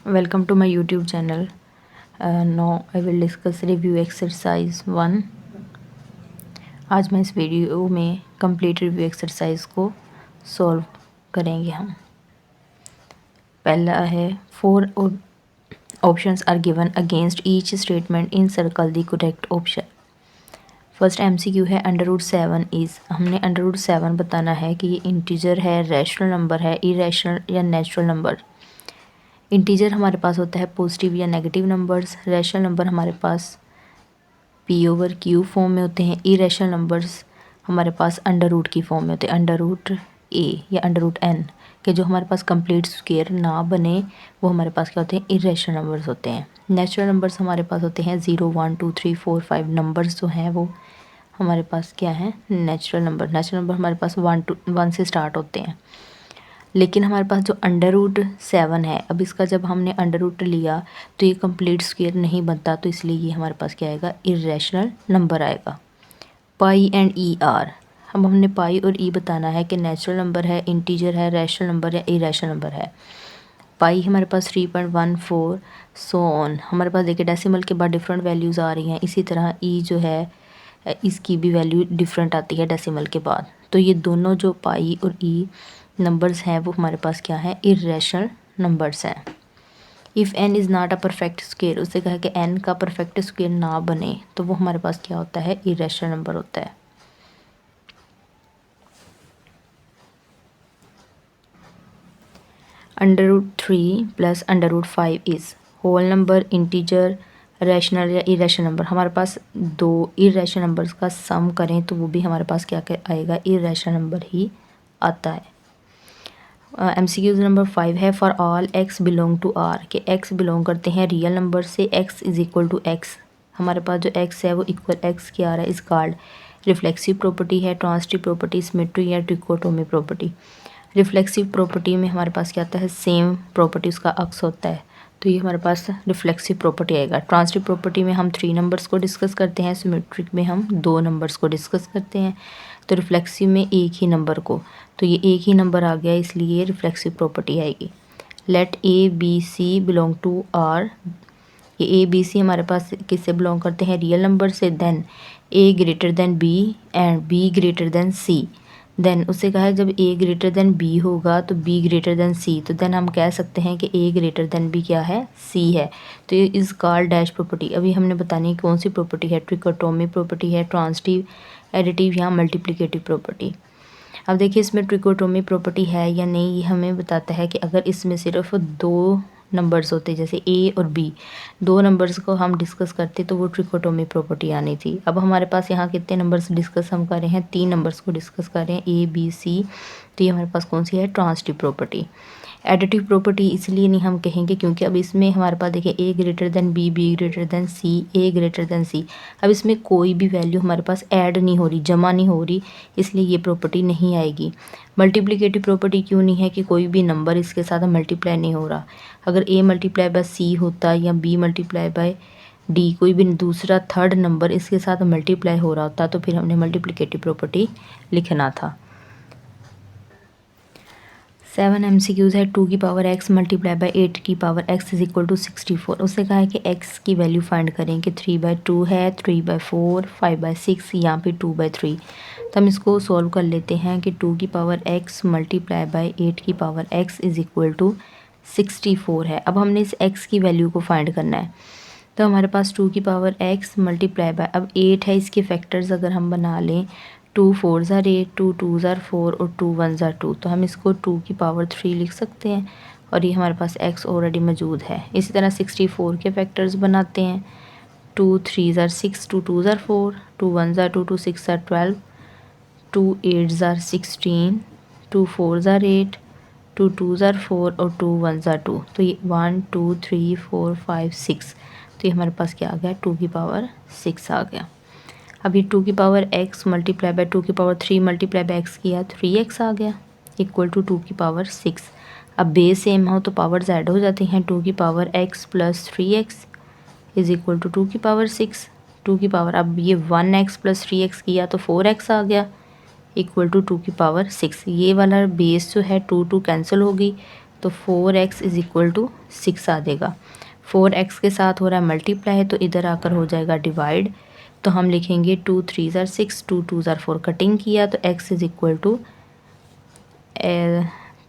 Welcome to my YouTube channel. Now I will discuss review exercise 1. आज मैं इस video में कंप्लीट रिव्यू एक्सरसाइज को सॉल्व करेंगे हम। पहला है 4 options are given against each statement in circle the correct option. First MCQ है √7 इज़। हमने √7 बताना है कि ये इंटीजर है, रैशनल नंबर है, इरेशनल या नेचुरल नंबर। इंटीजर हमारे पास होता है पॉजिटिव या नेगेटिव नंबर्स। रैशनल नंबर हमारे पास P/Q फॉर्म में होते हैं। इरेशनल नंबर्स हमारे पास √ की फॉर्म में होते हैं, √A या √n के जो हमारे पास कंप्लीट स्क्वायर ना बने वो हमारे पास क्या होते हैं, इरेशनल नंबर्स होते हैं। नेचुरल नंबर्स हमारे पास होते हैं 0 1 2 3 4 5 नंबर्स जो हैं वो हमारे पास क्या है, नेचुरल नंबर। नेचुरल नंबर हमारे पास 1 से स्टार्ट होते हैं। लेकिन हमारे पास जो √7 है, अब इसका जब हमने √ लिया तो ये कंप्लीट स्क्वायर नहीं बनता, तो इसलिए ये हमारे पास क्या आएगा, इरेशनल नंबर आएगा। पाई एंड ई आर, अब हमने पाई और ई बताना है कि नेचुरल नंबर है, इंटीजर है, रैशनल नंबर या इरेशनल नंबर है। पाई हमारे पास 3.14 सो ऑन। हमारे पास देखिए डेसिमल के बाद डिफरेंट वैल्यूज़ आ रही हैं, इसी तरह ई जो है इसकी भी वैल्यू डिफरेंट आती है डेसिमल के बाद। तो ये दोनों जो पाई और ई नंबर्स हैं वो हमारे पास क्या है, इरेशनल नंबर्स हैं। If n is not a perfect square, उससे कहा कि n का परफेक्ट स्क्वायर ना बने तो वो हमारे पास क्या होता है, इरेशनल नंबर होता है। √3 plus √5 is whole number, integer, rational या इरेशनल नंबर। हमारे पास दो इरेशनल नंबर्स का सम करें तो वो भी हमारे पास क्या आएगा, इरेशनल नंबर ही आता है। MCQ नंबर 5 है for all x belong to R, के x बिलोंग करते हैं रियल नंबर से, x is equal to x। हमारे पास जो x है वो इक्वल x के आ रहा है, इस कार्ड रिफ्लेक्सिव प्रॉपर्टी है, ट्रांजिटिव प्रॉपर्टी, सिमेट्री या ट्रिकोटोमी प्रॉपर्टी। रिफ्लेक्सिव प्रॉपर्टी में हमारे पास क्या आता है, सेम प्रॉपर्टी उसका अक्स होता है, तो ये हमारे पास रिफ्लेक्सिव प्रॉपर्टी आएगा। ट्रांजिटिव प्रॉपर्टी में हम 3 नंबर्स को डिस्कस करते हैं, सिमेट्रिक में हम 2 नंबर्स को डिस्कस करते हैं, तो रिफ्लेक्सिव में एक ही नंबर को, तो ये एक ही नंबर आ गया इसलिए रिफ्लेक्सिव प्रॉपर्टी आएगी। Let ABC belong to R, ये ABC हमारे पास किससे बिलोंग करते हैं, रियल नंबर से। Then A greater than B and B greater than C। Then उससे कहा है जब A ग्रेटर देन B होगा तो B ग्रेटर देन C, तो देन हम कह सकते हैं कि A ग्रेटर देन B क्या है, C है। तो ये इस कॉल्ड डैश प्रॉपर्टी। अभी हमने बतानी है कौन सी प्रॉपर्टी है, ट्रिकोटोमी प्रॉपर्टी है, ट्रांजिटिव, एडिटिव या मल्टीप्लिकेटिव प्रॉपर्टी। अब देखिए इसमें ट्रिकोटोमी प्रॉपर्टी है या नहीं, ये हमें बताता है कि अगर इसमें सिर्फ 2 नंबर्स होते जैसे A और B, 2 नंबर्स को हम डिस्कस करते तो वो ट्रिकोटोमी प्रॉपर्टी आनी थी। अब हमारे पास यहाँ कितने नंबर्स डिस्कस हम कर रहे हैं, 3 नंबर्स को डिस्कस कर रहे हैं, A B C, तो ये हमारे पास कौन सी है, ट्रांजिटिव प्रॉपर्टी। एडिटिव प्रॉपर्टी इसलिए नहीं हम कहेंगे क्योंकि अब इसमें हमारे पास देखिए A greater than B, B greater than C, A greater than C, अब इसमें कोई भी वैल्यू हमारे पास ऐड नहीं हो रही, जमा नहीं हो रही, इसलिए ये प्रॉपर्टी नहीं आएगी। मल्टीप्लिकेटिव प्रॉपर्टी क्यों नहीं है कि कोई भी नंबर इसके साथ मल्टीप्लाई नहीं हो रहा। अगर A मल्टीप्लाई बाय C होता या B मल्टीप्लाई बाय D, कोई भी दूसरा थर्ड नंबर इसके साथ मल्टीप्लाई हो रहा होता तो फिर हमने मल्टीप्लिकेटिव प्रॉपर्टी लिखना था। 7 MCQs है 2 की पावर x मल्टीप्लाई बाय 8 की power x is equal to 64। उससे कहा है कि x की वैल्यू फाइंड करें कि 3/2 है, 3/4, 5/6, यहाँ पे 2/3। तो हम इसको सॉल्व कर लेते हैं कि 2 की पावर x मल्टीप्लाई बाय 8 की power x is equal to 64 है। अब हमने इस x की वैल्यू को फाइंड करना है, तो हमारे पास 2 की पावर x मल्टीप्लाई बाय, अब 8 है, इसके फैक्टर्स अगर हम बना लें, 2 4s are 8, 2 2s are 4 और 2 1s are 2, तो हम इसको 2 की पावर 3 लिख सकते हैं और ये हमारे पास x ऑलरेडी मौजूद है। इसी तरह 64 के फैक्टर्स बनाते हैं, 2 3s are 6, 2 2s are 4, 2 1s are 2, 2 6 are 12, 2 8s are 16, 2 4s are 8, 2 2s are 4 और 2 1s are 2, तो ये 1 2 3 4 5 6, तो ये हमारे पास क्या आ गया, 2 की पावर 6 आ गया। अब ये 2 की पावर x मल्टीप्लाई बाय 2 की पावर 3 मल्टीप्लाई बाय x किया, 3x आ गया इक्वल टू 2 की पावर 6। अब बेस सेम हो तो पावर्स ऐड हो जाती हैं, 2 की power x plus 3x is equal to 2 की पावर 6। 2 की पावर, अब ये 1x प्लस 3x किया तो 4x आ गया इक्वल टू 2 की पावर 6। ये वाला बेस जो है 2 2 कैंसिल हो गई, तो 4x इज़ इक्वल टू 6 आ जाएगा। 4x के साथ हो रहा है मल्टीप्लाई, तो इधर आकर हो जाएगा डिवाइड। तो हम लिखेंगे 2 3 ज़ार 6, 2 2 ज़ार 4, कटिंग किया तो x इज़ इक्वल टू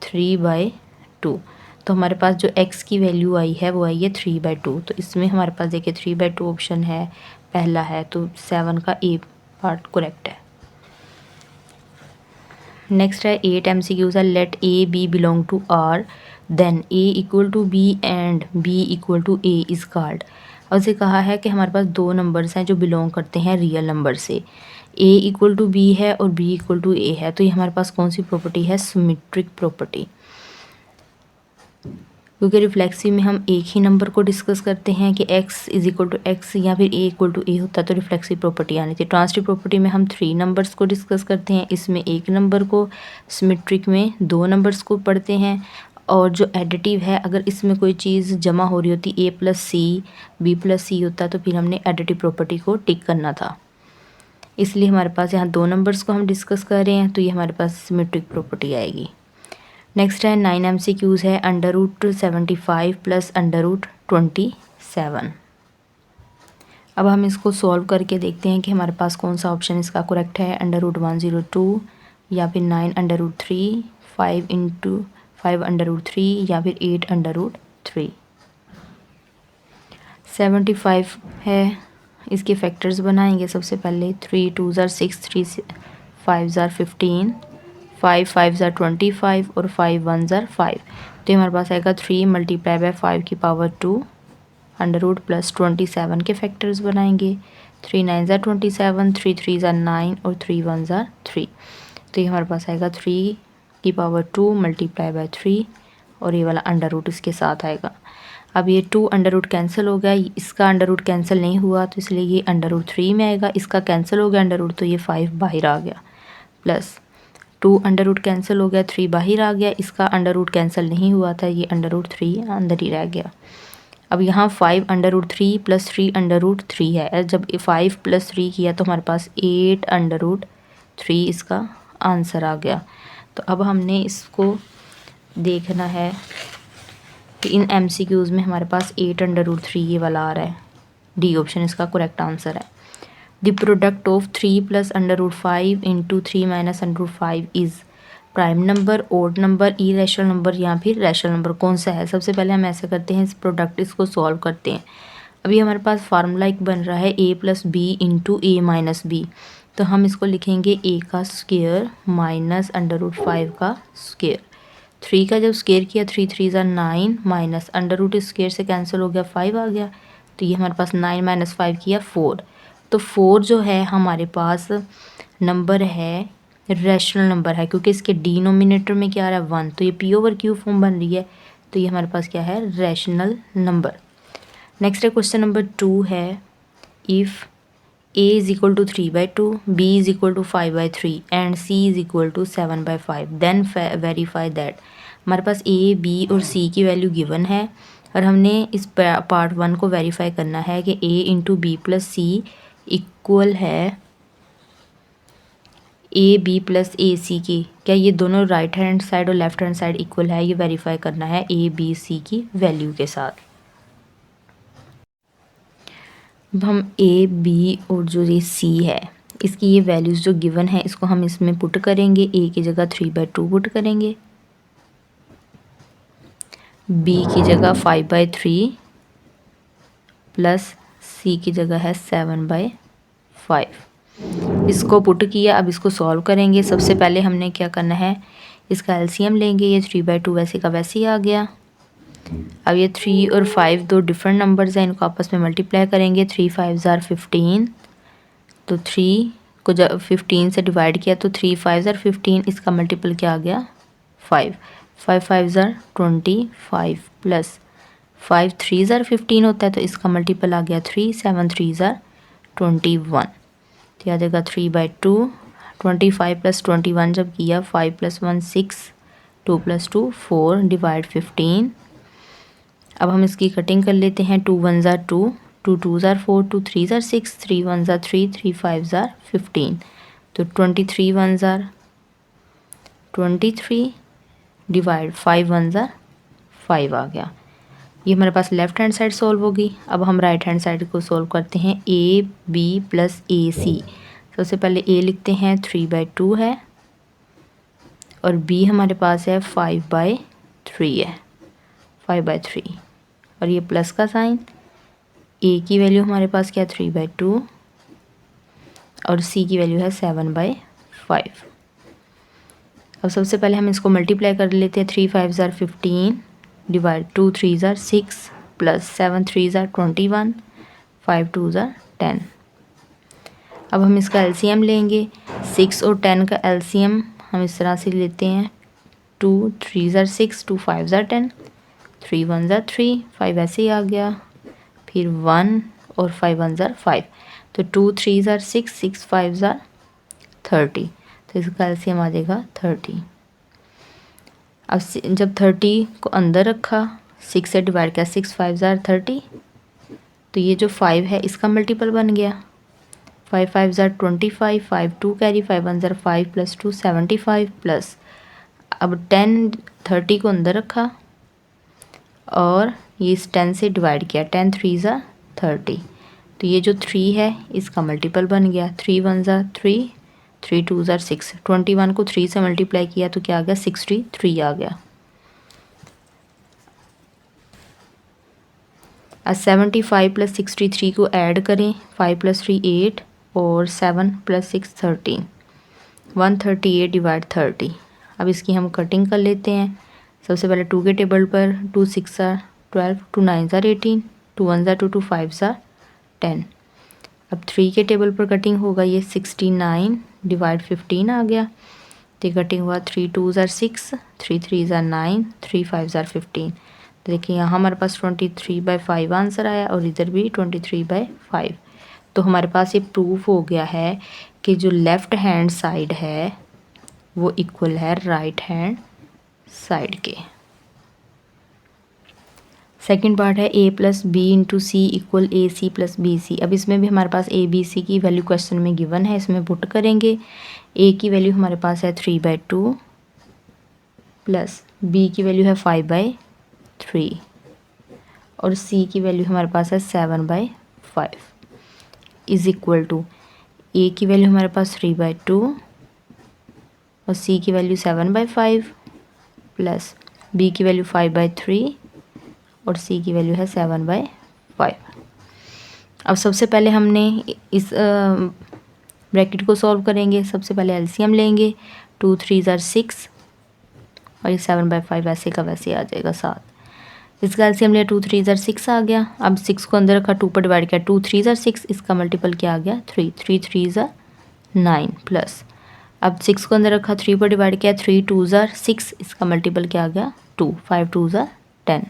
3/2। तो हमारे पास जो x की वैल्यू आई है वो आई है 3/2। तो इसमें हमारे पास देखिए 3/2 ऑप्शन है, पहला है, तो 7 का ए पार्ट करेक्ट है। नेक्स्ट है 8 MCQs है। Let A B belong to R, then A equal to B and B equal to A is called. और उसे कहा है कि हमारे पास दो नंबर्स हैं जो बिलोंग करते हैं रियल नंबर से, ए इक्वल टू बी है और बी इक्वल टू ए है। तो ये हमारे पास कौन सी प्रॉपर्टी है? Symmetric property. क्योंकि रिफ्लेक्सिव में हम एक ही नंबर को डिस्कस करते हैं कि x is equal to x या फिर a इक्वल टू ए होता है तो रिफ्लेक्सिव प्रॉपर्टी आनी चाहिए। ट्रांसिटिव प्रॉपर्टी में हम 3 नंबर्स को डिस्कस करते हैं, इसमें एक नंबर को, सिमेट्रिक में 2 नंबर्स को पढ़ते हैं। और जो एडिटिव है, अगर इसमें कोई चीज़ जमा हो रही होती a plus C B plus C होता तो फिर हमने एडिटिव प्रॉपर्टी को टिक करना था। इसलिए हमारे पास यहाँ 2 नंबर्स को हम डिस्कस कर रहे हैं, तो ये हमारे पास सिमेट्रिक प्रॉपर्टी आएगी। नेक्स्ट है 9 MCQs है। √75 प्लस √27। अब हम इसको सॉल्व करके देखते हैं कि हमारे पास कौन सा ऑप्शन इसका करेक्ट है। √102 या फिर 9√3, 5 या फिर 8√3। 75 है, इसके फैक्टर्स बनाएंगे। सबसे पहले 3 2 ज़ार 6, 3 5 ज़ार 15, 5 5 ज़ार 25 और 5 1 ज़ार 5। तो हमारे पास आएगा 3 मल्टीप्लाई बाय 5 की पावर 2 अंडर प्लस 27 के फैक्टर्स बनाएंगे। 3 9 ज़ार 27, 3 3 ज़ार 9 और 3 1 ज़ार 3। तो ये हमारे पास आएगा 3 की पावर 2 मल्टीप्लाई बाय 3 और ये वाला अंडर इसके साथ आएगा। अब ये 2 अंडर रूट कैंसिल हो गया, इसका अंडर रूट कैंसिल नहीं हुआ तो इसलिए ये √3 में आएगा। इसका कैंसिल हो गया अंडर रूट, तो ये 5 बाहर आ गया। प्लस 2 अंडर रूट कैंसिल हो गया, 3 बाहर आ गया, इसका अंडर रूट कैंसिल नहीं हुआ था, ये √3 अंदर ही रह गया। अब यहाँ 5 √3 प्लस 3 √3 है। जब 5 प्लस 3 किया तो हमारे पास 8 √3 इसका आंसर आ गया। तो अब हमने इसको देखना है कि इन MCQs में हमारे पास 8 √3 ये वाला आ रहा है। डी ऑप्शन इसका करेक्ट आंसर है। The product of 3 plus √5 into 3 minus √5 is prime number, odd number, irrational number या फिर रैशनल नंबर, कौन सा है? सबसे पहले हम ऐसे करते हैं, इस प्रोडक्ट इसको सॉल्व करते हैं। अभी हमारे पास फार्मूला एक बन रहा है a plus B into A minus B. तो हम इसको लिखेंगे a का स्क्वायर माइनस √5 का स्क्वायर। 3 का जब स्क्वायर किया 3 3 ज़ार 9 माइनस अंडर स्क्वायर से कैंसिल हो गया 5 आ गया। तो ये हमारे पास 9 माइनस 5 किया 4। तो 4 जो है हमारे पास नंबर है, रैशनल नंबर है, क्योंकि इसके डिनोमिनेटर में क्या आ रहा है 1, तो ये p/q फॉर्म बन रही है। तो ये हमारे पास क्या है? Rational number. नेक्स्ट है क्वेश्चन नंबर 2 है, if a is equal to 3/2, b is equal to 5/3 and c is equal to 7/5 then verify that. हमारे पास a, b और c की वैल्यू गिवन है और हमने इस पार्ट 1 को वेरीफाई करना है कि a into B plus C equal है ए बी प्लस ए सी की। क्या ये दोनों राइट हैंड साइड और लेफ्ट हैंड साइड इक्वल है? ये वेरीफाई करना है ए बी सी की वैल्यू के साथ। अब हम ए बी और जो ये सी है इसकी ये वैल्यूज़ जो गिवन है इसको हम इसमें पुट करेंगे। ए की जगह 3/2 पुट करेंगे, बी की जगह 5/3 प्लस सी की जगह है 7/5। इसको पुट किया, अब इसको सॉल्व करेंगे। सबसे पहले हमने क्या करना है, इसका एलसीएम लेंगे। ये 3/2 वैसे का वैसे ही आ गया। अब ये 3 और 5 दो डिफरेंट नंबर्स हैं, इनको आपस में मल्टीप्लाई करेंगे। 3 5 ज़ार 15, तो 3 को जब 15 से डिवाइड किया तो 3 5 ज़ार 15, इसका मल्टीपल क्या आ गया 5। 5 5 ज़ार 25 प्लस 5 3 ज़ार 15 होता है, तो इसका मल्टीपल आ गया 3। 7 3 ज़ार 21, तो आ जाएगा 3/2। 25 प्लस 21 जब किया 5 + 1 6, 2 + 2 4 डिवाइड 15। अब हम इसकी कटिंग कर लेते हैं। 2 1 ज़ार 2, 2 2 ज़ार 4, 2 3 ज़ार 6, 3 1 ज़ार 3, 3 5 ज़ार 15। तो 23 1 ज़ार 23 डिवाइड 5 1 ज़ार 5 आ गया। ये हमारे पास लेफ़्ट हैंड साइड सॉल्व होगी। अब हम राइट हैंड साइड को सॉल्व करते हैं। ए बी प्लस ए सी। सबसे पहले ए लिखते हैं 3/2 है और बी हमारे पास है 5/3 है, 5/3 और ये प्लस का साइन। ए की वैल्यू हमारे पास क्या है 3/2 और सी की वैल्यू है 7/5। अब सबसे पहले हम इसको मल्टीप्लाई कर लेते हैं। 3 5 = 15 डिवाइड 2 3 = 6 प्लस 7 3 = 21 5 2 = 10। अब हम इसका एलसीएम लेंगे। 6 और 10 का एलसीएम हम इस तरह से लेते हैं। 2 3 = 6 2 5 = 10 3 1 = 3 5 ऐसे ही आ गया। फिर 1 और 5 1 = 5 तो 2 3 = 6 6 5 = 30 तो इसका एलसीएम आ जाएगा 30। अब जब 30 को अंदर रखा 6 से डिवाइड किया 6 5 = 30 तो ये जो 5 है इसका मल्टीपल बन गया। 5 5 = 25 5 2 कैरी 5 1 = 5 प्लस 2 75 प्लस अब 10 30 को अंदर रखा और ये इस 10 से डिवाइड किया 10 3 = 30 तो ये जो 3 है इसका मल्टीपल बन गया। 3 1 = 3 3 2 = 6 21 को 3 से मल्टीप्लाई किया तो क्या आ गया 63 आ गया। अब 75 प्लस 63 को ऐड करें। 5 + 3 8 और 7 + 6 13 138 डिवाइड 30। अब इसकी हम कटिंग कर लेते हैं। सबसे पहले 2 के टेबल पर 2 6 = 12 2 9 = 18 2 1 = 2 2 5 = 10। अब 3 के टेबल पर कटिंग होगा। ये 69 डिवाइड 15 आ गया तो कटिंग हुआ 3 2 = 6 3 3 = 9 3 5 = 15। तो देखिए यहाँ हमारे पास 23/5 आंसर आया और इधर भी 23/5। तो हमारे पास ये प्रूफ हो गया है कि जो लेफ़्ट हैंड साइड है वो इक्वल है राइट हैंड साइड के। सेकंड पार्ट है a + b × c = ac + bc। अब इसमें भी हमारे पास a b c की वैल्यू क्वेश्चन में गिवन है, इसमें पुट करेंगे। a की वैल्यू हमारे पास है 3/2 प्लस b की वैल्यू है 5/3 और c की वैल्यू हमारे पास है 7/5 इज़ इक्वल टू a की वैल्यू हमारे पास 3/2 और c की वैल्यू 7/5 प्लस b की वैल्यू 5/3 और c की वैल्यू है 7/5। अब सबसे पहले हमने इस ब्रैकेट को सॉल्व करेंगे। सबसे पहले एलसीएम लेंगे। 2 3 = 6 और ये 7/5 वैसे का वैसे आ जाएगा 7। इसका एलसीएम लिया 2 3 = 6 आ गया। अब 6 को अंदर रखा 2 पर डिवाइड किया 2 3 = 6 इसका मल्टीपल क्या आ गया 3 3 3 = 9 प्लस अब 6 को अंदर रखा 3 पर डिवाइड किया 3 2 = 6 इसका मल्टीपल क्या आ गया 2 5 2 = 10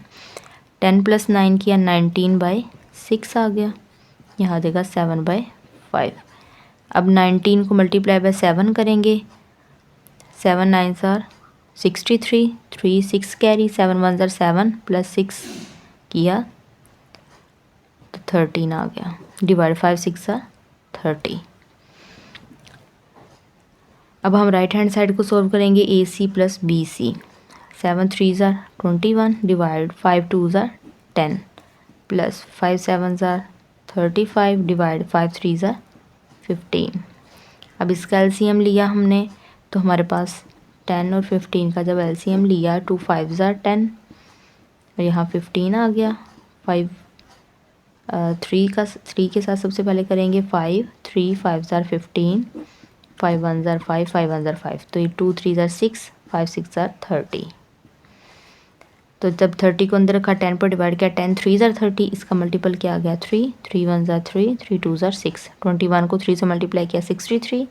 10 + 9 किया 19/6 आ गया। यहाँ आ जाएगा 7/5। अब 19 को मल्टीप्लाई बाय 7 करेंगे। 7 9 = 63 3 6 कैरी 7 1 = 7 प्लस 6 किया तो 13 आ गया डिवाइड 5 6 = 30। अब हम राइट हैंड साइड को सॉल्व करेंगे। AC + BC 7 3 = 21 divide 5 2 = 10 plus 5 7 = 35 divide 5 3 = 15। अब इसका एलसीएम लिया हमने तो हमारे पास 10 और 15 का जब एलसीएम लिया 2 5 = 10 और यहाँ 15 आ गया। 5 3 के साथ सबसे पहले करेंगे 5 3 5 = 15 5 1 = 5 5 1 = 5 तो ये 2 3 = 6 5 6 = 30। तो जब 30 को अंदर रखा 10 पर डिवाइड किया 10 3 = 30 इसका मल्टीपल क्या आ गया 3 3 1 = 3 3 2 = 6 21 को 3 से मल्टीप्लाई किया 63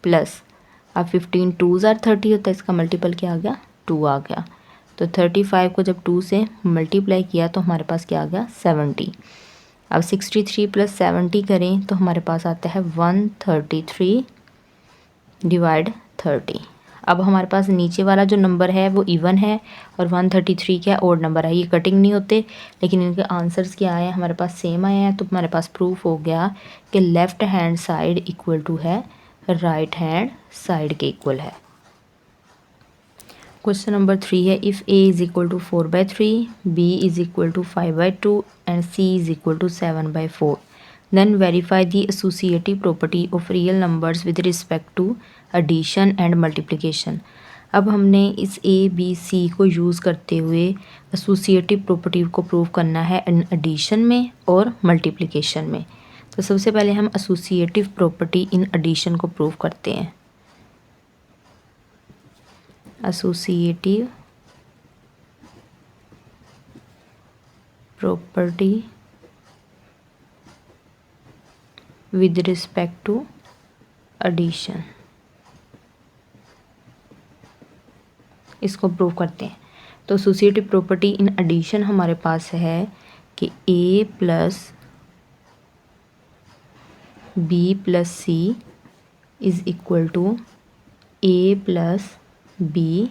प्लस अब 15 2 = 30 होता है इसका मल्टीपल क्या आ गया 2 आ गया। तो 35 को जब 2 से मल्टीप्लाई किया तो हमारे पास क्या आ गया 70। अब 63 + 70 करें तो हमारे पास आता है 133 डिवाइड 30। अब हमारे पास नीचे वाला जो नंबर है वो इवन है और 133 क्या ऑड नंबर है। ये कटिंग नहीं होते लेकिन इनके आंसर्स क्या आए हैं हमारे पास सेम आए हैं। तो हमारे पास प्रूफ हो गया कि left hand side equal to है राइट हैंड साइड के इक्वल है। क्वेश्चन नंबर 3 है, if A is equal to 4/3, B is equal to 5/2 and C is equal to 7/4, then verify the associative property of real numbers with respect to addition and multiplication. अब हमने इस A B C को use करते हुए associative property को prove करना है addition में और मल्टीप्लिकेशन में। तो सबसे पहले हम एसोसिएटिव प्रॉपर्टी इन एडिशन को प्रूव करते हैं। Associative property with respect to addition, इसको प्रूव करते हैं। तो एसोसिएटिव प्रॉपर्टी इन एडिशन हमारे पास है कि A plus B plus C is equal to A plus B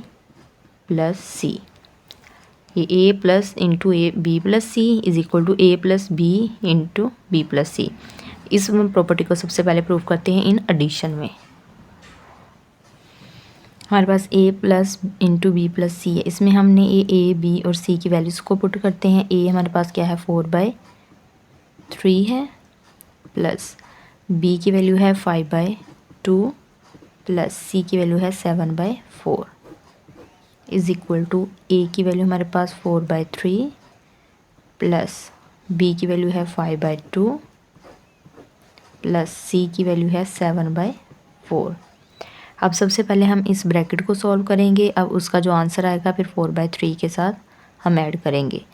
plus C. ये A plus into A B plus C is equal to A plus B into B plus C. इस property को सबसे पहले prove करते हैं इन addition में। हमारे पास a plus into B plus C है, इसमें हमने ए बी और सी की वैल्यूज़ को पुट करते हैं। a हमारे पास क्या है 4/3 है, प्लस b की वैल्यू है 5/2 प्लस c की वैल्यू है 7/4 इज़ इक्वल टू a की वैल्यू हमारे पास 4/3 प्लस b की वैल्यू है 5/2 प्लस c की वैल्यू है 7/4। अब सबसे पहले हम इस ब्रैकेट को सॉल्व करेंगे। अब उसका जो आंसर आएगा फिर 4/3 के साथ हम ऐड करेंगे।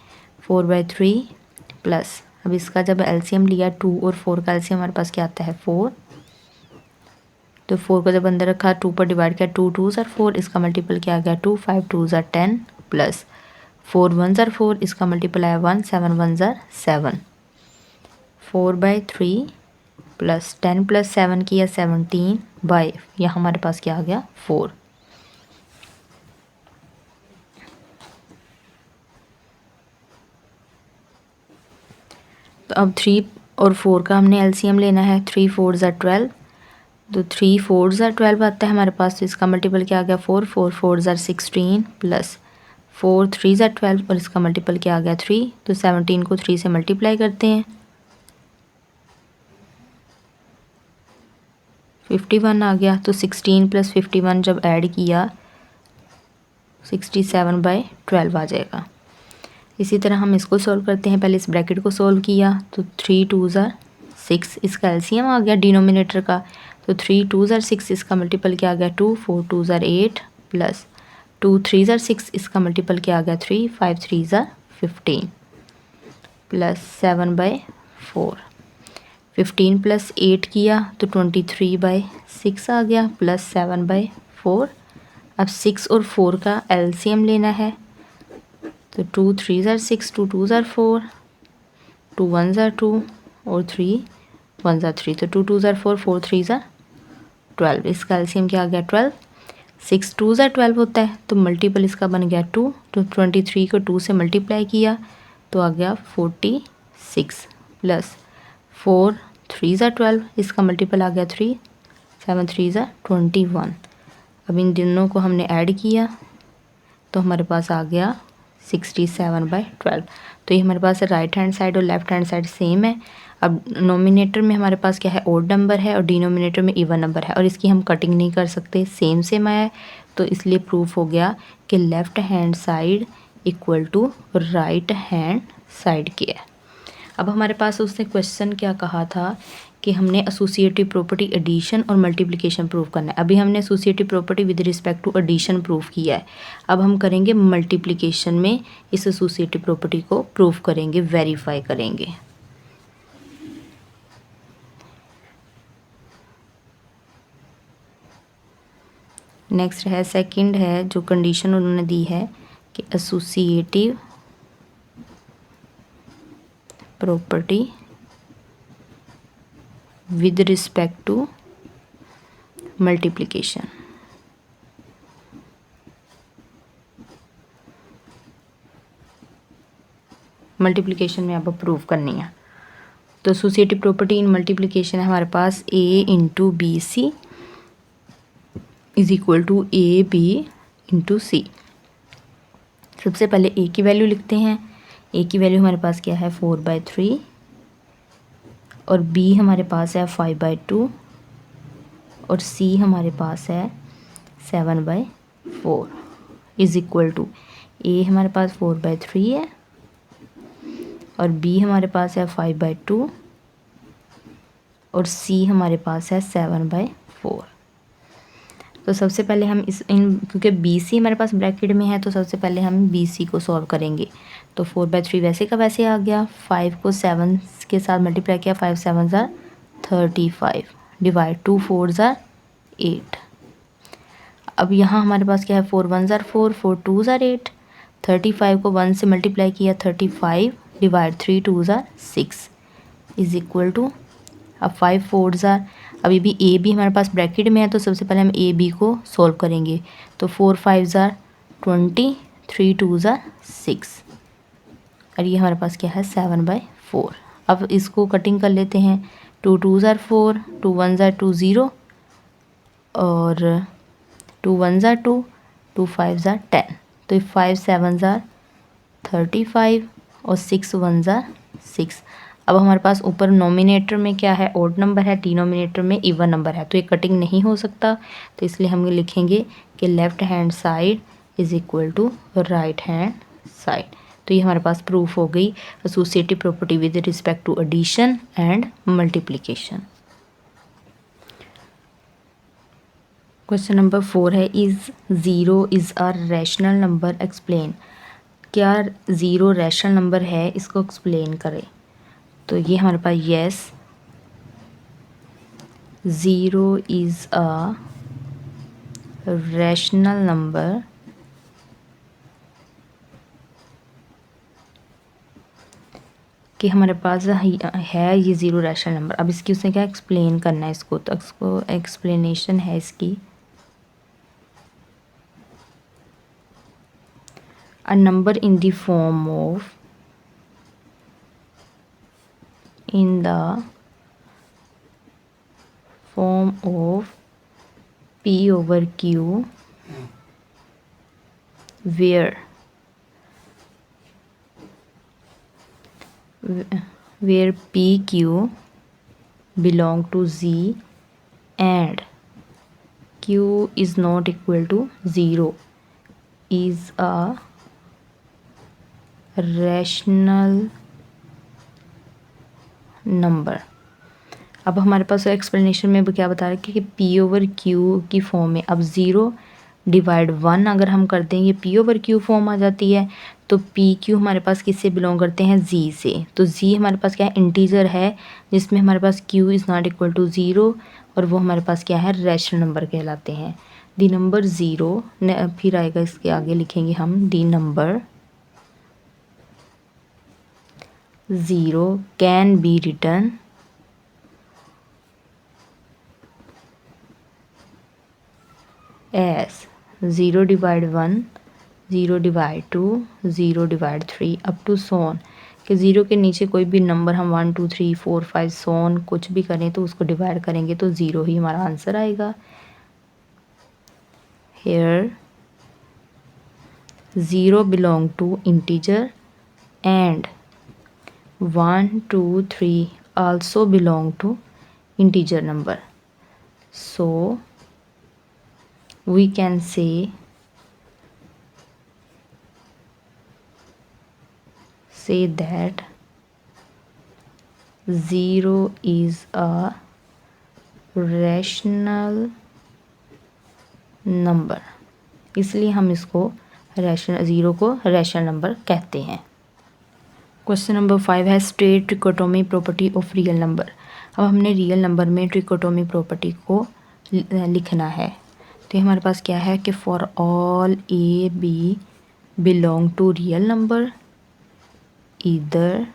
4/3 प्लस, अब इसका जब एलसीएम लिया 2 और 4 का एलसीएम हमारे पास क्या आता है 4, तो 4 को जब अंदर रखा 2 पर डिवाइड किया 2 2s are 4, इसका मल्टीपल क्या आ गया 2, 5 2s are 10 plus 4 1s are 4, इसका मल्टीपल आया 1, 7 1s are 7। 4/3 प्लस 10 प्लस 7 किया 17 बाय, यहाँ हमारे पास क्या आ गया 4। तो अब 3 और 4 का हमने एलसीएम लेना है। 3 4s are 12, तो 3 4s are 12 आता है हमारे पास, तो इसका मल्टीपल क्या आ गया 4, 4 4s are 16 plus 4 3s are 12 और इसका मल्टीपल क्या आ गया 3। तो 17 को 3 से मल्टीप्लाई करते हैं, 51 आ गया। तो 16 प्लस 51 जब ऐड किया 67/12 आ जाएगा। इसी तरह हम इसको सॉल्व करते हैं। पहले इस ब्रैकेट को सॉल्व किया तो 3 2s are 6, इसका एलसीएम आ गया डिनोमिनेटर का, तो 3 2s are 6, इसका मल्टीपल क्या आ गया 2, 4 2s are 8 plus 2 3s are 6, इसका मल्टीपल क्या आ गया 3, 5 3s are 15 प्लस 7/4। 15 प्लस 8 किया तो 23/6 आ गया प्लस 7/4। अब 6 और 4 का एलसीएम लेना है, तो 2 3s are 6, 2 2s are 4, 2 1s are 2 और 3 1s are 3, तो 2 2s are 4, 4 3s are 12, इसका एलसीएम क्या आ गया 12। 6 2s are 12 होता है, तो मल्टीपल इसका बन गया 2, तो 23 को 2 से मल्टीप्लाई किया तो आ गया 46 प्लस 4 3s are 12, इसका मल्टीपल आ गया 3, 7 3s are 21। अब इन दोनों को हमने ऐड किया तो हमारे पास आ गया 67/12। तो ये हमारे पास राइट हैंड साइड और लेफ्ट हैंड साइड सेम है। अब नोमिनेटर में हमारे पास क्या है ओड नंबर है और डिनोमिनेटर में इवन नंबर है, और इसकी हम कटिंग नहीं कर सकते, सेम सेम है, तो इसलिए प्रूफ हो गया कि left hand side equal to right hand side की है। अब हमारे पास उसने क्वेश्चन क्या कहा था कि हमने एसोसिएटिव प्रॉपर्टी एडिशन और मल्टीप्लिकेशन प्रूव करना है। अभी हमने associative property with respect to addition prove किया है, अब हम करेंगे मल्टीप्लिकेशन में इस एसोसिएटिव प्रॉपर्टी को प्रूव करेंगे, वेरीफाई करेंगे। नेक्स्ट है सेकंड है जो कंडीशन उन्होंने दी है कि associative property with respect to multiplication. Multiplication में अब प्रूव करनी है, तो एसोसिएटिव प्रॉपर्टी इन मल्टीप्लिकेशन है हमारे पास a into B C is equal to A B into C. सबसे पहले ए की वैल्यू लिखते हैं। ए की वैल्यू हमारे पास क्या है 4/3 और बी हमारे पास है 5/2 और सी हमारे पास है 7/4 इज़ इक्वल टू ए हमारे पास 4/3 है और बी हमारे पास है 5/2 और सी हमारे पास है 7/4। तो सबसे पहले हम क्योंकि बी सी हमारे पास ब्रैकेट में है तो सबसे पहले हम बी सी को सॉल्व करेंगे। तो 4/3 वैसे का वैसे आ गया, 5 को 7 के साथ मल्टीप्लाई किया, 5 7 ज़ार 35 डिवाइड 2 4 ज़ार 8। अब यहाँ हमारे पास क्या है 4 1 ज़ार 4 4 2 ज़ार 8, 35 को 1 से मल्टीप्लाई किया 35 डिवाइड 3 2 ज़ार 6 इज़ इक्वल टू, अब 5 4 ज़ार, अभी भी ए बी हमारे पास ब्रैकेट में है तो सबसे पहले हम ए बी को सॉल्व करेंगे। तो 4 5 ज़ार 20, 3 2 ज़ार 6 और ये हमारे पास क्या है 7/4। अब इसको कटिंग कर लेते हैं। 2 2 ज़ार 4, 2 1 ज़ार 2 0 और 2 1 ज़ार 2, 2 5 ज़ार 10, तो 5 7 ज़ार 35 और 6 1 ज़ार 6। अब हमारे पास ऊपर नोमिनेटर में क्या है ऑड नंबर है, डिनोमिनेटर में इवन नंबर है, तो ये कटिंग नहीं हो सकता, तो इसलिए हम लिखेंगे कि left hand side is equal to right hand side. तो ये हमारे पास प्रूफ हो गई associative property with respect to addition and multiplication. Question number 4 है, is zero is a rational number explain. क्या ज़ीरो रैशनल नंबर है, इसको एक्सप्लेन करें। तो ये हमारे पास yes, zero is a rational number कि हमारे पास है ये ज़ीरो रैशनल नंबर। अब इसकी उसने क्या एक्सप्लेन करना है इसको, तो इसको एक्सप्लेनेशन है इसकी, a number in the form of P/Q where PQ belong to Z and Q is not equal to 0 is a rational number. अब हमारे पास एक्सप्लेनेशन में क्या बता रहा है कि P/Q की फॉर्म में, अब 0 डिवाइड 1 अगर हम करते हैं ये P/Q फॉर्म आ जाती है, तो PQ हमारे पास किससे बिलोंग करते हैं Z से, तो Z हमारे पास क्या है इंटीजर है जिसमें हमारे पास Q is not equal to 0 और वो हमारे पास क्या है रैशनल नंबर कहलाते हैं। दी नंबर 0 फिर आएगा इसके आगे लिखेंगे हम the number 0 can be written as 0 divide 1, 0 divide 2, 0 divide 3 up to so on, कि 0 के नीचे कोई भी नंबर हम 1 2 3 4 5 सोन कुछ भी करें तो उसको डिवाइड करेंगे तो 0 ही हमारा आंसर आएगा। Here 0 belong to integer and 1 2 3 also belong to integer number, so we can say that 0 is a rational number, इसलिए हम इसको रैशनल 0 को रैशनल नंबर कहते हैं। क्वेश्चन नंबर 5 है state trichotomy property of real number. अब हमने रियल नंबर में ट्रिकोटोमी प्रॉपर्टी को लिखना है, तो हमारे पास क्या है कि for all A B belong to real number इधर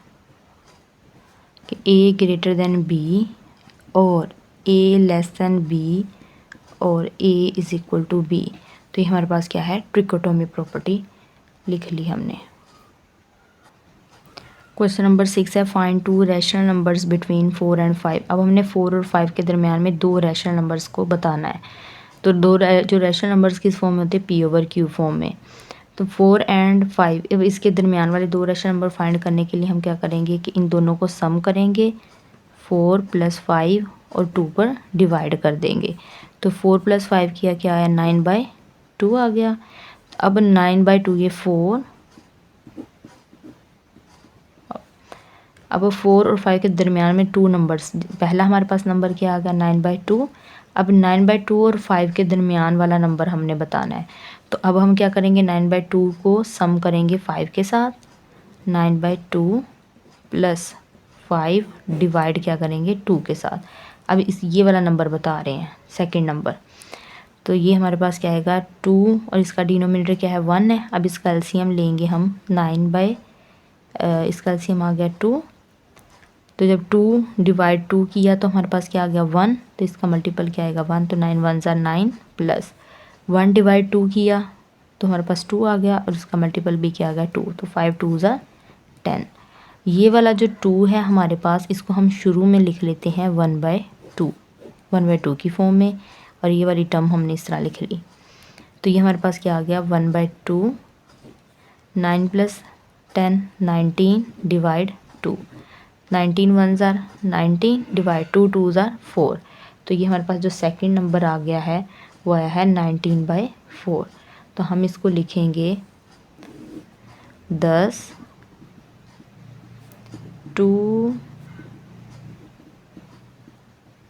ए ग्रेटर देन बी और ए लेस देन बी और A is equal to B, तो ये हमारे पास क्या है ट्रिकोटोमी प्रॉपर्टी लिख ली हमने। क्वेश्चन नंबर 6 है find to rational numbers between 4 and 5। अब हमने 4 और 5 के दरमियान में दो रैशनल नंबर्स को बताना है, तो दो जो रैशनल नंबर्स किस फॉर्म में होते हैं P/Q फॉर्म में। तो 4 एंड 5, अब इसके दरमियान वाले दो रैशनल नंबर फाइंड करने के लिए हम क्या करेंगे कि इन दोनों को सम करेंगे, 4 + 5 और 2 पर डिवाइड कर देंगे। तो 4 + 5 किया क्या आया, 9/2 आ गया। अब 9/2 ये 4, अब 4 और 5 के दरमियान में 2 नंबर्स, पहला हमारे पास नंबर क्या आ गया, 9/2। अब 9/2 और 5 के दरमियान वाला नंबर हमने बताना है। तो अब हम क्या करेंगे, 9/2 को सम करेंगे 5 के साथ, 9/2 + 5 डिवाइड क्या करेंगे 2 के साथ। अब इस ये वाला नंबर बता रहे हैं सेकंड नंबर, तो ये हमारे पास क्या आएगा 2 और इसका डिनोमिनेटर क्या है 1 है। अब इसका एलसीएम लेंगे हम, इसका एलसीएम आ गया 2। तो जब 2 / 2 किया तो हमारे पास क्या आ गया 1, तो इसका मल्टीपल क्या आएगा 1, तो 9 1 9 प्लस 1 / 2 किया तो हमारे पास 2 आ गया और इसका मल्टीपल भी क्या आ गया 2, तो 5 2 10। ये वाला जो 2 है हमारे पास, इसको हम शुरू में लिख लेते हैं 1/2 की फॉर्म में, और ये वाली टर्म हमने इस तरह लिख ली। तो ये हमारे पास क्या आ गया 1/2, 9 + 10 19 / 2, 19 1 19 / 2 2 4। तो ये हमारे पास जो सेकंड नंबर आ गया है वो आया है 19/4। तो हम इसको लिखेंगे 10 2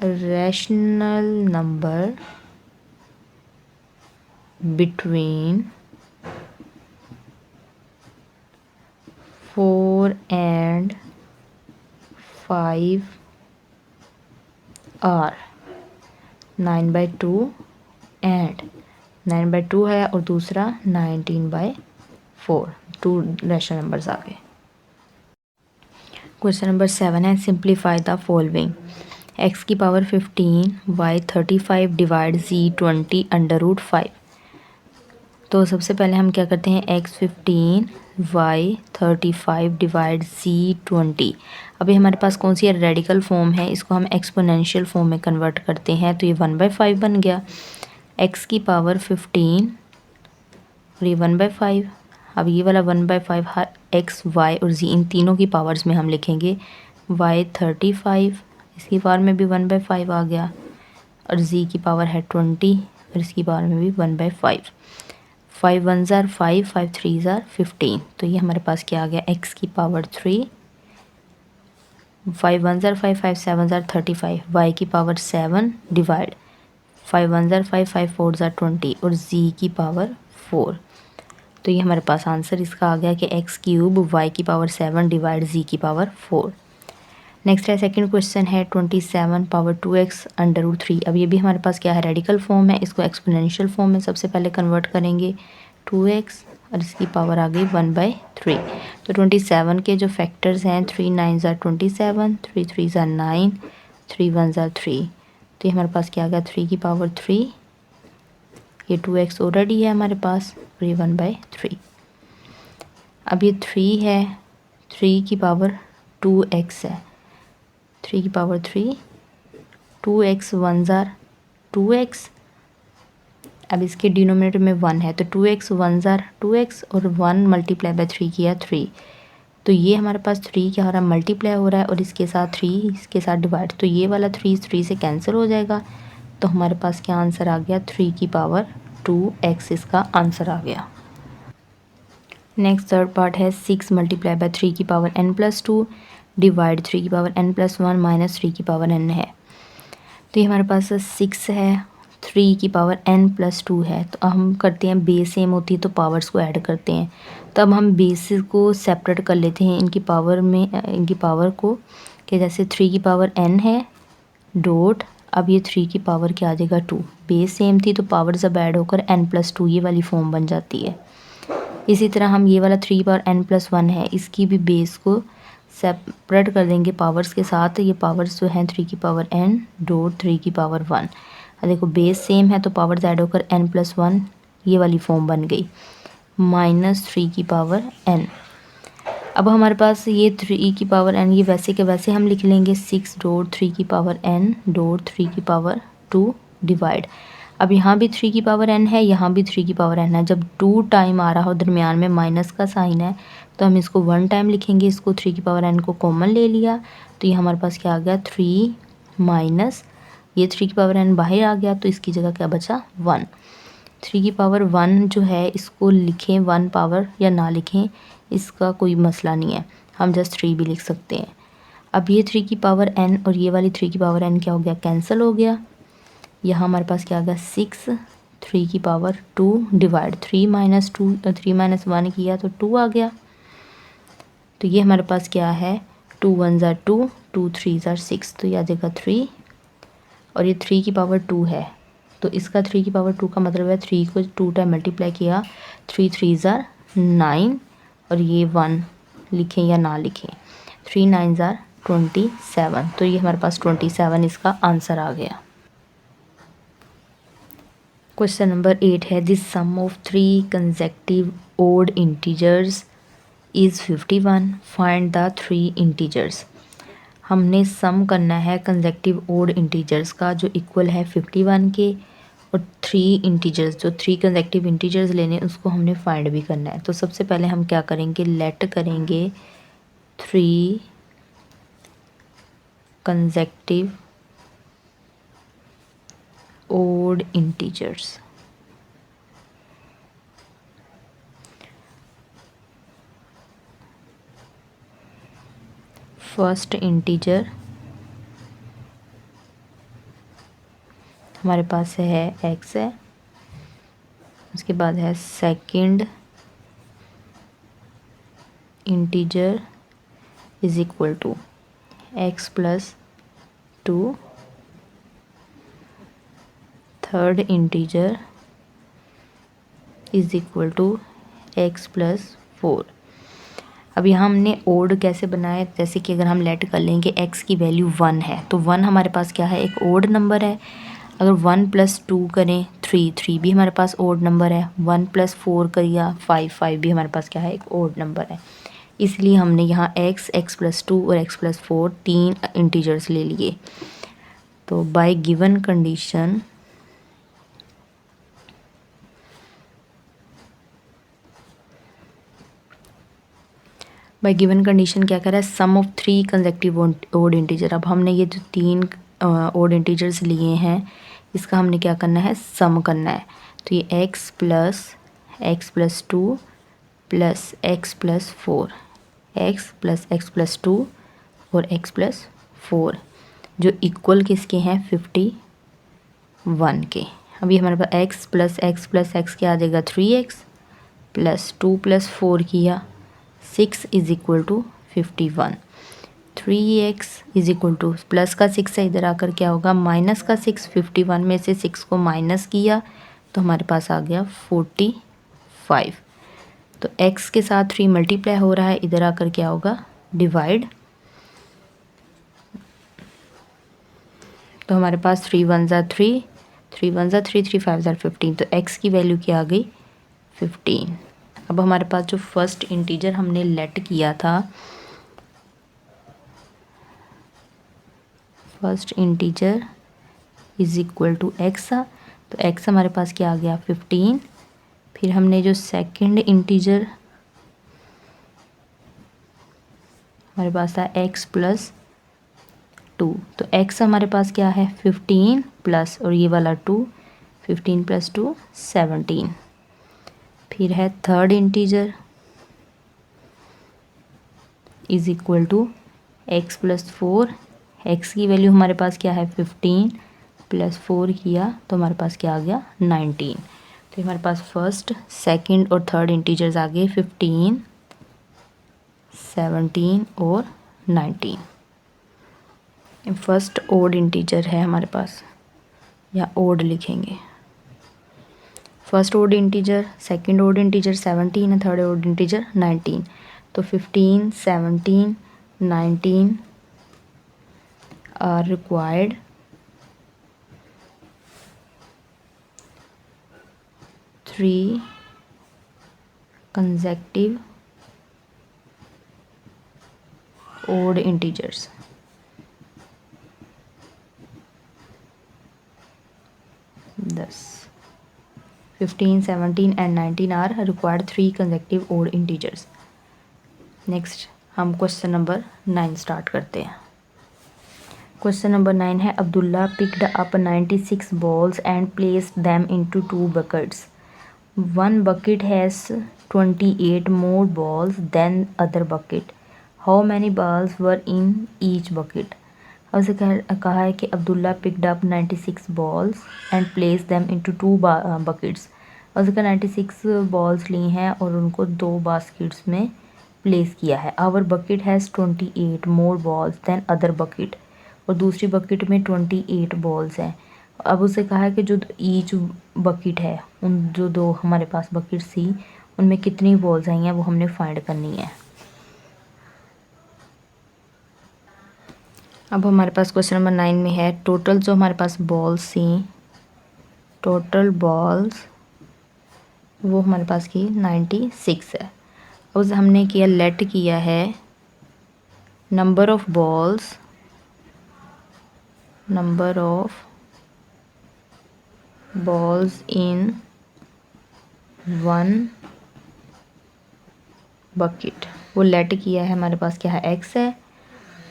rational number between 4 and 5 are 9/2 and 9/2 है और दूसरा 19/4, 2 रैशनल नंबर्स आ गए। क्वेश्चन नंबर 7 है, सिंप्लीफाई द फॉलोइंग, x की पावर 15, y 35 डिवाइड z 20 √5। तो सबसे पहले हम क्या करते हैं, x 15 y 35 डिवाइड z 20। अभी हमारे पास कौन सी रेडिकल फॉर्म है, इसको हम एक्सपोनेंशियल फॉर्म में कन्वर्ट करते हैं, तो ये 1/5 बन गया। x की पावर 15 और ये 1/5। अब ये वाला 1/5 हर x y और z इन तीनों की पावर्स में हम लिखेंगे, y 35, इसकी पावर में भी 1/5 आ गया, और z की पावर है 20 और इसकी पावर में भी 1/5। 5 1 5, 5 3 15। तो ये हमारे पास क्या आ गया, x की पावर 3, 5 1 5, 5 7 35, y की पावर 7 डिवाइड 5 1 5, 5 4 20 और z की पावर 4। तो ये हमारे पास आंसर इसका आ गया कि x³ y की पावर 7 डिवाइड z की पावर 4। नेक्स्ट है सेकंड क्वेश्चन है 27 पावर 2x √3। अब ये भी हमारे पास क्या है, रेडिकल फॉर्म है, इसको एक्सपोनेंशियल फॉर्म में सबसे पहले कन्वर्ट करेंगे, 2x और इसकी पावर आ गई 1/3। तो 27 के जो फैक्टर्स हैं, 3 9 27, 3 3 9, 3 1 3। तो ये हमारे पास क्या आ गया, 3 की पावर 3, ये 2x ऑलरेडी है हमारे पास, और ये 1/3। अब ये 3 है, 3 की पावर 2x है, 3 की पावर 3, 2x 1 2x। अब इसके डिनोमिनेटर में 1 है, तो 2x 1 2x और 1 × 3 किया 3। तो ये हमारे पास 3 क्या हो रहा है, मल्टीप्लाई हो रहा है, और इसके साथ 3 इसके साथ डिवाइड, तो ये वाला 3 से कैंसिल हो जाएगा। तो हमारे पास क्या आंसर आ गया, 3 की पावर 2x इसका आंसर आ गया। नेक्स्ट थर्ड पार्ट है 6 × 3 की पावर n+2 डिवाइड 3 की पावर n+1 माइनस 3 की पावर n है। तो ये हमारे पास 6 है, 3 की पावर n+2 है। तो हम करते हैं, बेस सेम होती है तो पावर्स को ऐड करते हैं। तो अब हम बेसिस को सेपरेट कर लेते हैं इनकी पावर में, इनकी पावर को, कि जैसे 3 की पावर n है डॉट, अब ये 3 की पावर क्या आ जाएगा 2। बेस सेम थी तो पावर जब ऐड होकर n+2 ये वाली फॉर्म बन जाती है। इसी तरह हम ये वाला 3 की पावर n+1 है, इसकी भी बेस को सेपरेट कर देंगे पावर्स के साथ। ये पावर्स जो हैं 3 की पावर n डॉट 3 की पावर 1। अब देखो बेस सेम है तो पावर्स ऐड होकर n+1 ये वाली फॉर्म बन गई, -3 की पावर n। अब हमारे पास ये 3 की पावर n, ये वैसे के वैसे हम लिख लेंगे 6 डॉट 3 की पावर n डॉट 3 की पावर 2 डिवाइड। अब यहाँ भी 3 की पावर n है, यहाँ भी 3 की पावर n है। जब 2 टाइम आ रहा हो, दरमियान में माइनस का साइन है, तो हम इसको 1 टाइम लिखेंगे। इसको 3 की पावर n को कॉमन ले लिया, तो ये हमारे पास क्या आ गया 3 माइनस ये 3 की पावर n बाहर आ गया, तो इसकी जगह क्या बचा 1। 3 की पावर 1 जो है इसको लिखें 1 पावर या ना लिखें, इसका कोई मसला नहीं है, हम जस्ट 3 भी लिख सकते हैं। अब ये 3 की पावर n और ये वाली 3 की पावर n क्या हो गया, कैंसिल हो गया। यहाँ हमारे पास क्या आ गया 6, 3 की पावर 2 डिवाइड 3 माइनस 2, 3 माइनस 1 किया तो 2 आ गया। तो ये हमारे पास क्या है 2 1 ज़ार 2, 2 3 ज़ार 6, तो ये आ जाएगा 3। और ये 3 की पावर 2 है, तो इसका 3 की पावर 2 का मतलब है 3 को 2 टाइम मल्टीप्लाई किया, 3 3 ज़ार 9, और ये 1 लिखें या ना लिखें, 3 9 ज़ार 27, तो ये हमारे पास 27 इसका आंसर आ गया। क्वेश्चन नंबर 8 है this sum of 3 consecutive odd integers is 51, find the 3 integers. हमने सम करना है कंसेक्टिव ओड इंटीजर्स का जो इक्वल है 51 के, और 3 इंटीजर्स जो 3 कंसेक्टिव इंटीजर्स लेने उसको हमने फाइंड भी करना है। तो सबसे पहले हम क्या करेंगे, लेट करेंगे 3 consecutive odd integers. First integer हमारे पास है x है, उसके बाद है second integer is equal to x plus 2, third integer is equal to x plus 4। अब यहाँ हमने ओड कैसे बनाया, जैसे कि अगर हम लेट कर लेंगे x की वैल्यू 1 है, तो 1 हमारे पास क्या है एक ओड नंबर है। अगर 1 प्लस 2 करें 3, 3 भी हमारे पास ओड नंबर है। 1 प्लस 4 करिए 5, 5 भी हमारे पास क्या है एक ओड नंबर है। इसलिए हमने यहाँ x प्लस 2 और x प्लस 4 तीन इंटीजर्स ले लिए। तो बाय गिवन कंडीशन क्या कह रहा है, सम ऑफ 3 कंसेक्टिव ओड इंटीजर। अब हमने ये जो 3 ओड इंटीजर्स लिए हैं इसका हमने क्या करना है, सम करना है। तो ये x plus 2 plus x plus 4, x plus 2 और x प्लस 4 जो इक्वल किसके हैं 51 के। अभी हमारे पास x प्लस x क्या आ जाएगा 3x प्लस 2 प्लस 4 किया 6 is equal to 51। 3x is equal to plus का 6 है, इधर आकर क्या होगा माइनस का 6, 51 में से 6 को माइनस किया तो हमारे पास आ गया 45। तो x के साथ 3 मल्टीप्लाई हो रहा है, इधर आकर क्या होगा डिवाइड, तो हमारे पास 3 1 ज़ा 3, 3 1 ज़ा 3, 3 5 ज़ा 15, तो x की वैल्यू क्या आ गई 15। अब हमारे पास जो फर्स्ट इंटीजर हमने लेट किया था, first integer is equal to x, तो x हमारे पास क्या आ गया 15। फिर हमने जो सेकंड इंटीजर हमारे पास था x प्लस 2, तो x हमारे पास क्या है 15 प्लस और ये वाला 2, 15 प्लस 2 17। फिर है third integer is equal to x plus 4, x की वैल्यू हमारे पास क्या है 15 प्लस 4 किया तो हमारे पास क्या आ गया 19। तो हमारे पास फर्स्ट सेकंड और थर्ड इंटीजर्स आ गए 15 17 और 19। फर्स्ट ओड इंटीजर है हमारे पास, या ओड लिखेंगे, first odd integer, second odd integer 17 है, थर्ड ओड इंटीजर 19। तो 15 17 19 are required three consecutive odd integers. The plus 15, 17 and 19 are required 3 consecutive odd integers. Next हम क्वेश्चन नंबर 9 स्टार्ट करते हैं। Question number 9 है Abdullah picked up 96 balls and placed them into 2 buckets. One bucket has 28 more balls than other bucket. How many balls were in each bucket? अब से कहा है कि Abdullah picked up 96 balls and placed them into 2 buckets. और उसका 96 balls ली हैं और उनको 2 baskets में प्लेस किया है। Our bucket has 28 more balls than other bucket, और दूसरी बकेट में 28 बॉल्स हैं। अब उसे कहा है कि जो ईच बकेट है, उन जो 2 हमारे पास बकेट थी उनमें कितनी बॉल्स आई हैं वो हमने फाइंड करनी है। अब हमारे पास क्वेश्चन नंबर 9 में है टोटल जो हमारे पास बॉल्स थी, टोटल बॉल्स वो हमारे पास की 96 है। उस हमने किया लेट किया है number of balls in 1 bucket, वो लेट किया है हमारे पास क्या है x है।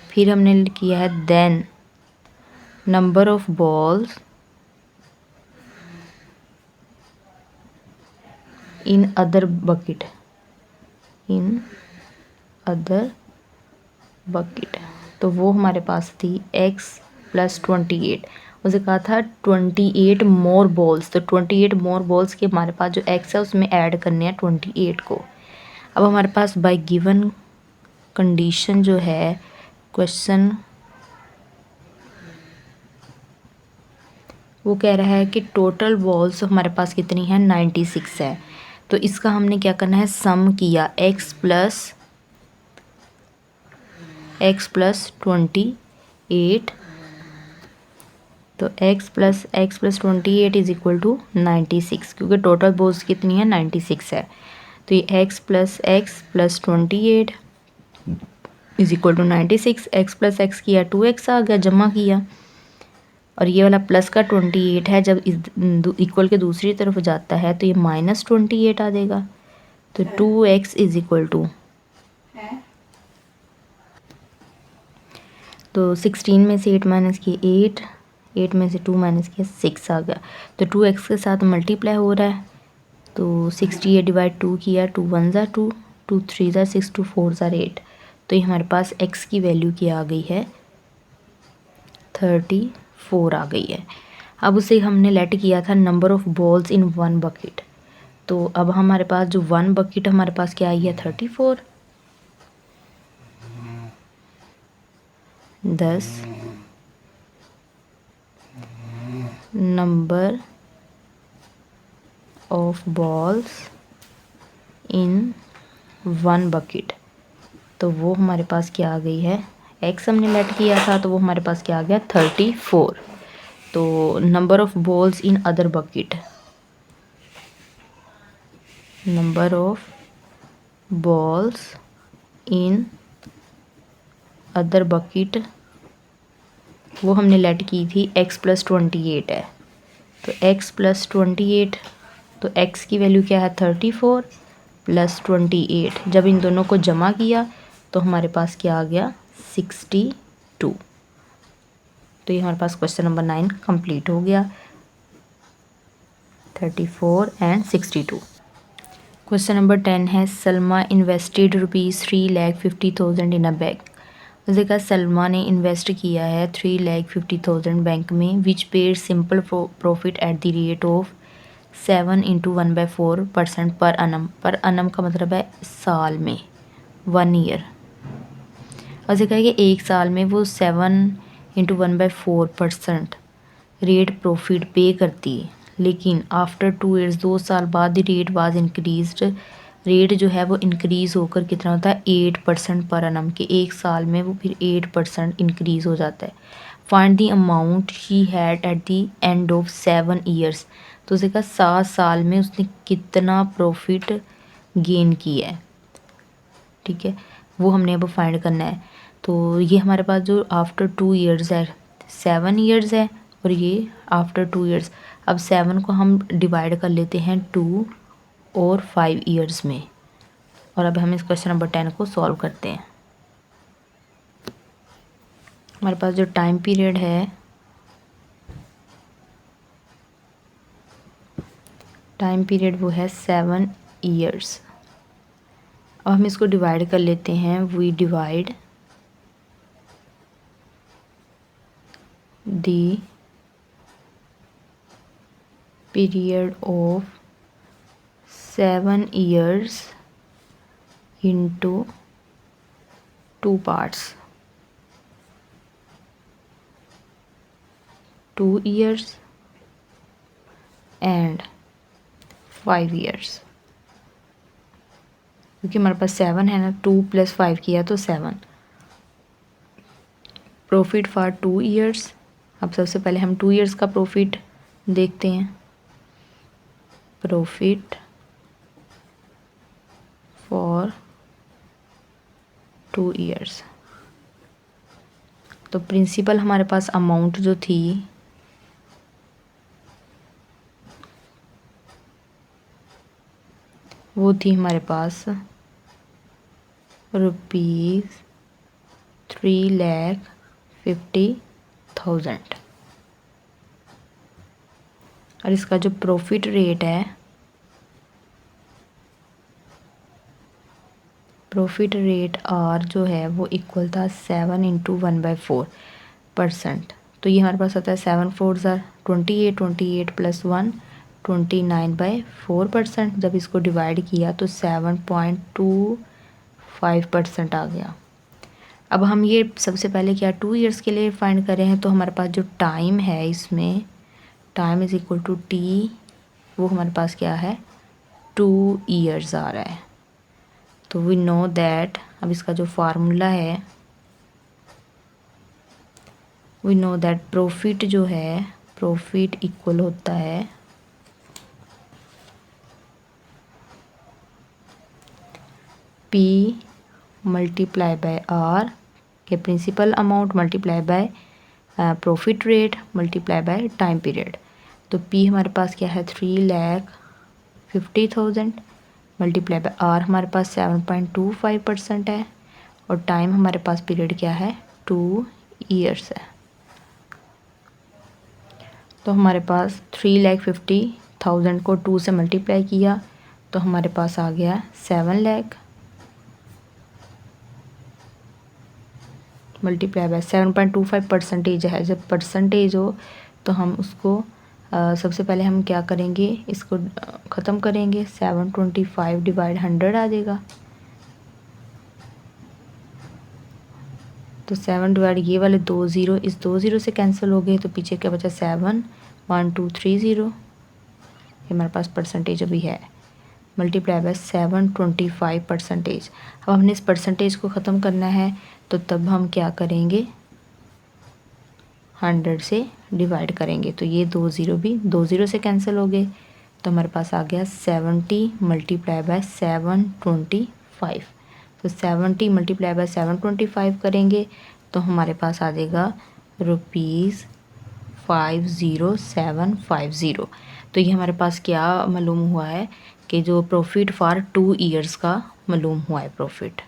फिर हमने किया है then number of balls in other bucket, तो वो हमारे पास थी x प्लस 28। उसे कहा था 28 मोर बॉल्स, तो 28 मोर बॉल्स के हमारे पास जो x है उसमें ऐड करने हैं 28 को। अब हमारे पास बाय गिवन कंडीशन जो है क्वेश्चन वो कह रहा है कि टोटल बॉल्स हमारे पास कितनी है 96 है। तो इसका हमने क्या करना है सम किया x प्लस 28, तो x plus 28 is equal to 96, क्योंकि टोटल बॉल्स कितनी है 96 है। तो ये x plus 28 is equal to 96, x plus x किया 2x आ गया, जमा किया, और ये वाला प्लस का 28 है, जब इक्वल के दूसरी तरफ जाता है तो ये माइनस 28 आ जाएगा। तो 2x इज इक्वल टू, तो 16 में से 8 माइनस किए 8 में से 2 माइनस किया 6 आ गया। तो 2x के साथ मल्टीप्लाई हो रहा है, तो 68 डिवाइड 2 किया, 2 1 ज़ा 2, 2 3 ज़ा 6, 2 4 ज़ा 8। तो ये हमारे पास x की वैल्यू क्या आ गई है 34 आ गई है। अब उसे हमने लेट किया था number of balls in 1 bucket, तो अब हमारे पास जो 1 बकेट हमारे पास क्या आई है 34। 10 number of balls in 1 bucket, तो वो हमारे पास क्या आ गई है x हमने लेट किया था, तो वो हमारे पास क्या आ गया 34। तो number of balls in other bucket, number of balls in other bucket वो हमने लेट की थी x प्लस 28 है। तो x प्लस 28, तो x की वैल्यू क्या है 34 प्लस 28, जब इन दोनों को जमा किया तो हमारे पास क्या आ गया 62। तो ये हमारे पास क्वेश्चन नंबर 9 कंप्लीट हो गया, 34 एंड 62। क्वेश्चन नंबर 10 है Salma invested ₹3,50,000 in a bank. उसे कहा सलमा ने इन्वेस्ट किया है 3,50,000 बैंक में, which paid simple profit at the rate of 7 × 1/4% पर अनम। पर अनम का मतलब है साल में, 1 ईयर। उसे कहा कि एक साल में वो 7 × 1/4% रेट प्रॉफिट पे करती है, लेकिन आफ्टर 2 ईयर्स 2 साल बाद रेट वाज इंक्रीज्ड, रेट जो है वो इंक्रीज़ होकर कितना होता है 8% पर annum, के एक साल में वो फिर 8% इंक्रीज़ हो जाता है। Find the amount she had at the end of 7 years. तो उसे कहा 7 साल में उसने कितना प्रॉफिट गेन किया है, ठीक है, वो हमने अब फाइंड करना है। तो ये हमारे पास जो आफ्टर 2 ईयर्स है 7 ईयर्स है, और ये आफ्टर 2 ईयर्स। अब 7 को हम डिवाइड कर लेते हैं 2 और 5 ईयर्स में, और अब हम इस क्वेश्चन नंबर 10 को सॉल्व करते हैं। हमारे पास जो टाइम पीरियड है, वो है 7 ईयर्स। अब हम इसको डिवाइड कर लेते हैं। We divide the period of 7 years into 2 parts, 2 years and 5 years। क्योंकि हमारे पास 7 है ना, 2 + 5 किया तो 7। Profit for 2 years. अब सबसे पहले हम 2 ईयर्स का प्रॉफिट देखते हैं। Profit for 2 years. तो प्रिंसिपल हमारे पास अमाउंट जो थी वो थी हमारे पास ₹3,50,000। और इसका जो प्रॉफिट रेट है, प्रॉफिट रेट आर जो है वो इक्वल था 7 × 1/4%। तो ये हमारे पास आता है 7 4 28, 28 + 1 29/4%। जब इसको डिवाइड किया तो 7.25% आ गया। अब हम ये सबसे पहले क्या 2 ईयर्स के लिए फाइंड कर रहे हैं, तो हमारे पास जो टाइम है इसमें, time is equal to T, वो हमारे पास क्या है 2 ईयर्स आ रहा है। तो वी नो दैट, अब इसका जो फार्मूला है, वी नो दैट प्रॉफिट जो है, प्रॉफिट इक्वल होता है P मल्टीप्लाई बाय R के principal amount multiply by profit rate multiply by time period. तो P हमारे पास क्या है 3,50,000 मल्टीप्लाई बाय R हमारे पास 7.25% है, और टाइम हमारे पास पीरियड क्या है 2 ईयर्स है। तो हमारे पास 3,50,000 को 2 से मल्टीप्लाई किया तो हमारे पास आ गया 7 लाख मल्टीप्लाई बाय 7.25% है। जब परसेंटेज हो तो हम उसको सबसे पहले हम क्या करेंगे, इसको ख़त्म करेंगे। 725 डिवाइड 100 आ जाएगा। तो 7 डिवाइड ये वाले 2 ज़ीरो, इस 2 ज़ीरो से कैंसिल हो गए, तो पीछे क्या बचा 7 1 2 3 0। ये हमारे पास परसेंटेज अभी है मल्टीप्लाई बाय 725%। अब हमने इस परसेंटेज को ख़त्म करना है, तो तब हम क्या करेंगे 100 से डिवाइड करेंगे। तो ये 2 ज़ीरो भी 2 ज़ीरो से कैंसिल हो गए, तो हमारे पास आ गया 70 मल्टीप्लाई बाय 725। तो 70 मल्टीप्लाई बाय 725 करेंगे तो हमारे पास आ जाएगा ₹50750। तो ये हमारे पास क्या मालूम हुआ है कि जो प्रॉफिट फॉर 2 ईयर्स का मालूम हुआ है प्रॉफिट,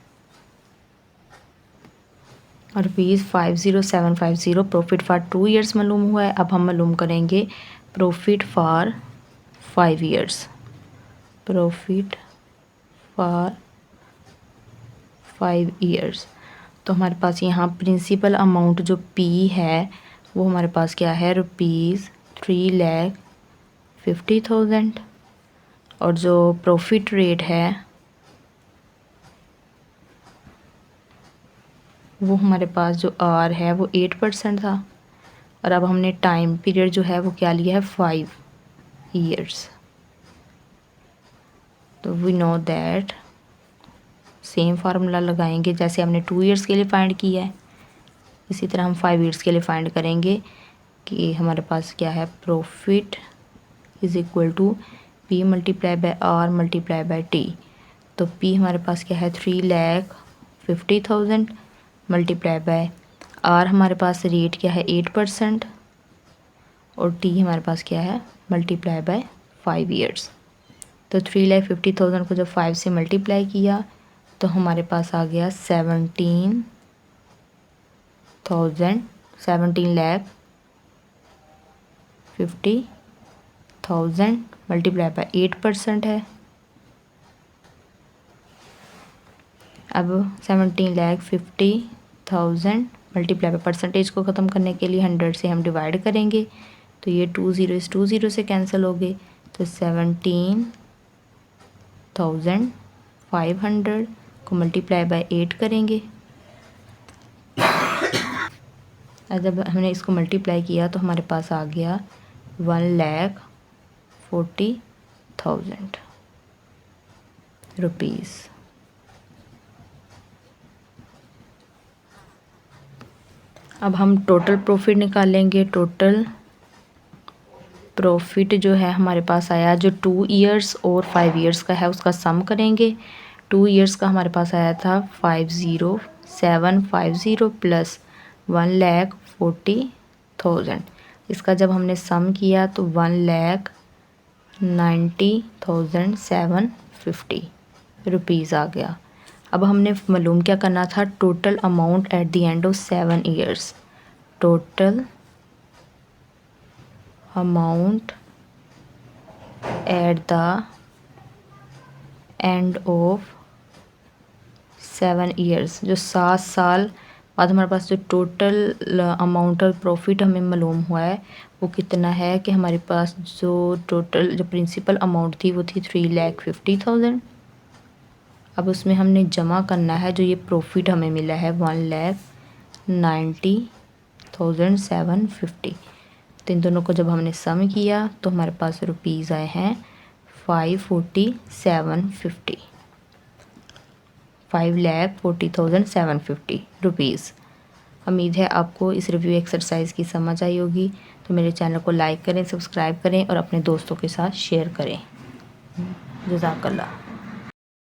और ₹50750 प्रॉफिट फॉर 2 ईयर्स मालूम हुआ है। अब हम मालूम करेंगे profit for 5 years. Profit for 5 years. तो हमारे पास यहाँ प्रिंसिपल अमाउंट जो P है वो हमारे पास क्या है ₹3,50,000, और जो प्रॉफिट रेट है वो हमारे पास जो R है वो 8% था। और अब हमने टाइम पीरियड जो है वो क्या लिया है 5 ईयर्स। तो we know that same formula लगाएंगे जैसे हमने 2 ईयर्स के लिए फाइंड किया है, इसी तरह हम 5 ईयर्स के लिए फाइंड करेंगे कि हमारे पास क्या है profit is equal to P multiply by R multiply by T। तो P हमारे पास क्या है 3,50,000 मल्टीप्लाई बाय R हमारे पास रेट क्या है 8%, और टी हमारे पास क्या है, मल्टीप्लाई बाय 5 ईयर्स। तो 3,50,000 को जब 5 से मल्टीप्लाई किया तो हमारे पास आ गया 17,50,000 मल्टीप्लाई बाय 8% है। अब 17,50,000 मल्टीप्लाई बाय परसेंटेज को ख़त्म करने के लिए 100 से हम डिवाइड करेंगे, तो ये 2 0 इस 2 0 से कैंसिल हो गए, तो 17,500 को मल्टीप्लाई बाय 8 करेंगे। और जब हमने इसको मल्टीप्लाई किया तो हमारे पास आ गया 1,40,000 रुपीज़। अब हम टोटल प्रॉफिट निकालेंगे। टोटल प्रॉफिट जो है हमारे पास आया, जो 2 ईयर्स और 5 ईयर्स का है उसका सम करेंगे। 2 ईयर्स का हमारे पास आया था 50,750 प्लस 1,40,000। इसका जब हमने सम किया तो 1,90,750 रुपीज़ आ गया। अब हमने मालूम क्या करना था, total amount at the end of 7 years. Total amount at the end of 7 years, जो 7 साल बाद हमारे पास जो टोटल अमाउंट ऑफ प्रॉफिट हमें मालूम हुआ है वो कितना है कि हमारे पास जो टोटल जो प्रिंसिपल अमाउंट थी वो थी 3,50,000। अब उसमें हमने जमा करना है जो ये प्रॉफिट हमें मिला है 1,90,750। तो इन दोनों को जब हमने सम किया तो हमारे पास रुपीज़ आए हैं 5,40,750, 5,40,750 रुपीज़। उम्मीद है आपको इस रिव्यू एक्सरसाइज की समझ आई होगी। तो मेरे चैनल को लाइक करें, सब्सक्राइब करें और अपने दोस्तों के साथ शेयर करें। जज़ाकल्लाह।